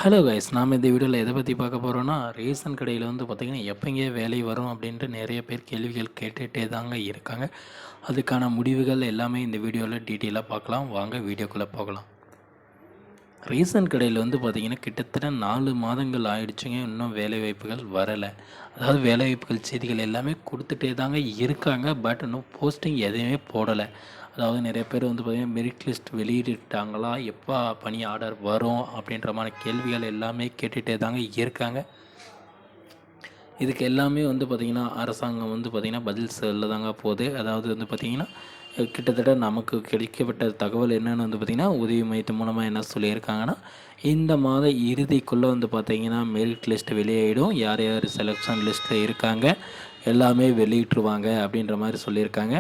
Hello guys, நாம் இந்த வீடியோவில் எதை பற்றி பார்க்க போகிறோன்னா, ரேஷன் கடையில் வந்து பார்த்திங்கன்னா எப்போங்க வேலை வரும் அப்படின்ட்டு நிறைய பேர் கேள்விகள் கேட்டுகிட்டே தாங்க இருக்காங்க. அதுக்கான முடிவுகள் எல்லாமே இந்த வீடியோவில் டீட்டெயிலாக பார்க்கலாம். வாங்க வீடியோக்குள்ளே போகலாம். ரேஷன் கடையில் வந்து பார்த்திங்கன்னா கிட்டத்தட்ட 4 மாதங்கள் ஆயிடுச்சுங்க, இன்னும் வேலைவாய்ப்புகள் வரலை. அதாவது வேலைவாய்ப்புகள் செய்திகள் எல்லாமே கொடுத்துட்டே தாங்க இருக்காங்க. பட் இன்னும் போஸ்டிங் எதையுமே போடலை. அதாவது நிறைய பேர் வந்து பார்த்திங்கன்னா மெரிட் லிஸ்ட் வெளியிட்டாங்களா, எப்போ பணி ஆர்டர் வரும் அப்படின்ற மாதிரி கேள்விகள் எல்லாமே கேட்டுகிட்டே தாங்க இருக்காங்க. இதுக்கு எல்லாமே வந்து பார்த்திங்கன்னா அரசாங்கம் வந்து பார்த்திங்கன்னா பதில் சொல்ல தாங்க போகுது. அதாவது வந்து பார்த்திங்கன்னா கிட்டத்தட்ட நமக்கு கிடைக்கப்பட்ட தகவல் என்னென்னு வந்து பார்த்திங்கன்னா உதவி மையத்து மூலமாக என்ன சொல்லியிருக்காங்கன்னா, இந்த மாத இறுதிக்குள்ளே வந்து பார்த்திங்கன்னா மெரிட் லிஸ்ட் வெளியாகிடும். யார் யார் செலெக்ஷன் லிஸ்ட்டில் இருக்காங்க எல்லாமே வெளியிட்டுருவாங்க அப்படின்ற மாதிரி சொல்லியிருக்காங்க.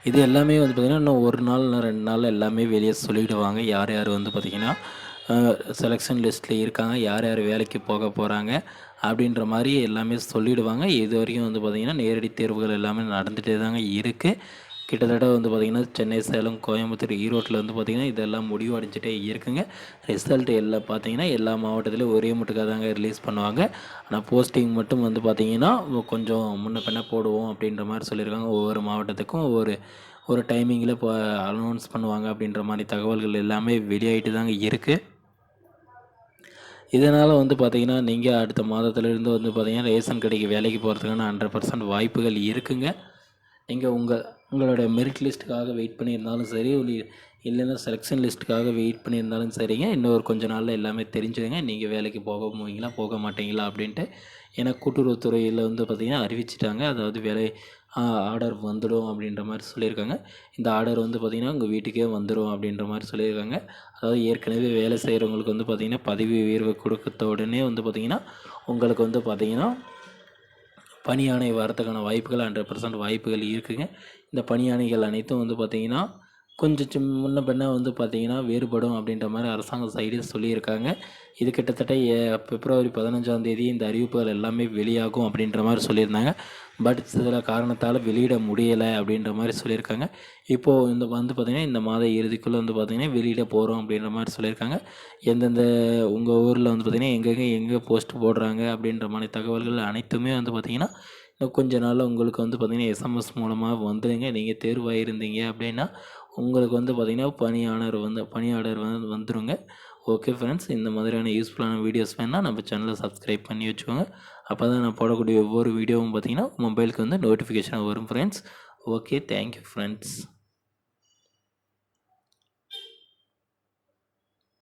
இது எல்லாமே வந்து பார்த்திங்கன்னா இன்னும் 1 நாள் இல்லை 2 நாள் எல்லாமே வெளியே சொல்லிவிடுவாங்க. யார் யார் வந்து பார்த்திங்கன்னா செலெக்ஷன் லிஸ்ட்டில் இருக்காங்க, யார் யார் வேலைக்கு போக போகிறாங்க அப்படின்ற மாதிரி எல்லாமே சொல்லிவிடுவாங்க. இது வரைக்கும் வந்து பார்த்திங்கன்னா நேரடி தேர்வுகள் எல்லாமே நடந்துகிட்டே தாங்க இருக்குது. கிட்டத்தட்ட வந்து பார்த்திங்கன்னா சென்னை, சேலம், கோயம்புத்தூர், ஈரோட்டில் வந்து பார்த்திங்கன்னா இதெல்லாம் முடிவு அடைஞ்சிட்டே இருக்குங்க. ரிசல்ட் எல்லாம் பார்த்திங்கன்னா எல்லா மாவட்டத்திலையும் ஒரே முட்டுக்காக தாங்க ரிலீஸ் பண்ணுவாங்க. ஆனால் போஸ்டிங் மட்டும் வந்து பார்த்திங்கன்னா கொஞ்சம் முன்ன பின்ன போடுவோம் அப்படின்ற மாதிரி சொல்லியிருக்காங்க. ஒவ்வொரு மாவட்டத்துக்கும் ஒரு டைமிங்கில் இப்போ அனௌன்ஸ் பண்ணுவாங்க அப்படின்ற மாதிரி தகவல்கள் எல்லாமே வெளியாகிட்டு தாங்க இருக்குது. இதனால் வந்து பார்த்திங்கன்னா நீங்கள் அடுத்த மாதத்துலேருந்து வந்து பார்த்திங்கன்னா ரேஷன் கடைக்கு வேலைக்கு போகிறதுக்கான 100% வாய்ப்புகள் இருக்குங்க. நீங்கள் உங்களோட மெரிட் லிஸ்ட்டுக்காக வெயிட் பண்ணியிருந்தாலும் சரி, இல்லைன்னா செலெக்ஷன் லிஸ்ட்டுக்காக வெயிட் பண்ணியிருந்தாலும் சரிங்க, இன்னும் கொஞ்ச நாளில் எல்லாமே தெரிஞ்சுதுங்க நீங்கள் வேலைக்கு போவீங்களா போக மாட்டீங்களா அப்படின்ட்டு. ஏன்னா கூட்டுறவுத்துறையில் வந்து பார்த்திங்கன்னா அறிவிச்சிட்டாங்க. அதாவது வேலை ஆர்டர் வந்துடும் அப்படின்ற மாதிரி சொல்லியிருக்காங்க. இந்த ஆர்டர் வந்து பார்த்திங்கன்னா உங்கள் வீட்டுக்கே வந்துடும் அப்படின்ற மாதிரி சொல்லியிருக்காங்க. அதாவது ஏற்கனவே வேலை செய்கிறவங்களுக்கு வந்து பார்த்திங்கன்னா பதவி உயர்வு கொடுத்த உடனே வந்து பார்த்திங்கன்னா உங்களுக்கு வந்து பார்த்திங்கன்னா பணி ஆணை வரத்துக்கான வாய்ப்புகள் 100% வாய்ப்புகள் இருக்குதுங்க. இந்த பணி ஆணைகள் அனைத்தும் வந்து பார்த்திங்கன்னா கொஞ்சம் முன்ன பின்ன வந்து பார்த்திங்கன்னா வேறுபடும் அப்படின்ற மாதிரி அரசாங்கம் சைடு சொல்லியிருக்காங்க. இது கிட்டத்தட்ட பிப்ரவரி 15ஆம் தேதி இந்த அறிவிப்புகள் எல்லாமே வெளியாகும் அப்படின்ற மாதிரி சொல்லியிருந்தாங்க. பட் சில காரணத்தால் வெளியிட முடியலை அப்படின்ற மாதிரி சொல்லியிருக்காங்க. இப்போது இந்த வந்து பார்த்திங்கன்னா இந்த மாத இறுதிக்குள்ளே வந்து பார்த்திங்கன்னா வெளியிட போகிறோம் அப்படின்ற மாதிரி சொல்லியிருக்காங்க. எந்தெந்த உங்கள் ஊரில் வந்து பார்த்திங்கன்னா எங்கே போஸ்ட் போடுறாங்க அப்படின்ற மாதிரி தகவல்கள் அனைத்துமே வந்து பார்த்திங்கன்னா இன்னும் கொஞ்ச நாளில் உங்களுக்கு வந்து பார்த்திங்கன்னா எஸ்எம்எஸ் மூலமாக வந்துடுங்க. நீங்கள் தேர்வாயிருந்தீங்க அப்படின்னா உங்களுக்கு வந்து பார்த்திங்கன்னா பணி ஆர்டர் வந்துடுங்க. ஓகே ஃப்ரெண்ட்ஸ், இந்த மாதிரியான யூஸ்ஃபுல்லான வீடியோஸ் வேணால் நம்ம சேனலை சப்ஸ்கிரைப் பண்ணி வச்சுக்கோங்க. அப்போ தான் நான் போடக்கூடிய ஒவ்வொரு வீடியோவும் பார்த்திங்கன்னா மொபைலுக்கு வந்து நோட்டிஃபிகேஷன் வரும் ஃப்ரெண்ட்ஸ். Okay, thank you friends.